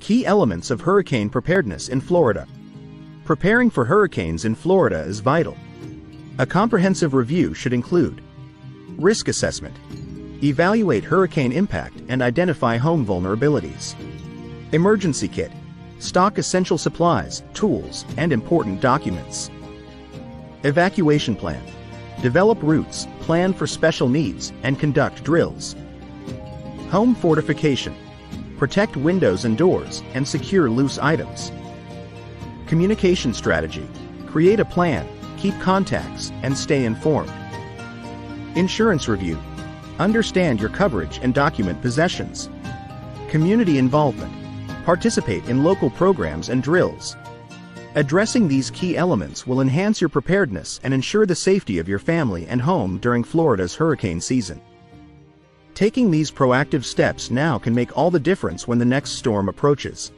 Key elements of hurricane preparedness in Florida. Preparing for hurricanes in Florida is vital. A comprehensive review should include risk assessment. Evaluate hurricane impact and identify home vulnerabilities. Emergency kit. Stock essential supplies, tools, and important documents. Evacuation plan. Develop routes, plan for special needs, and conduct drills. Home fortification. Protect windows and doors and secure loose items. Communication strategy. Create a plan, keep contacts, and stay informed. Insurance review. Understand your coverage and document possessions. Community involvement. Participate in local programs and drills. Addressing these key elements will enhance your preparedness and ensure the safety of your family and home during Florida's hurricane season. Taking these proactive steps now can make all the difference when the next storm approaches.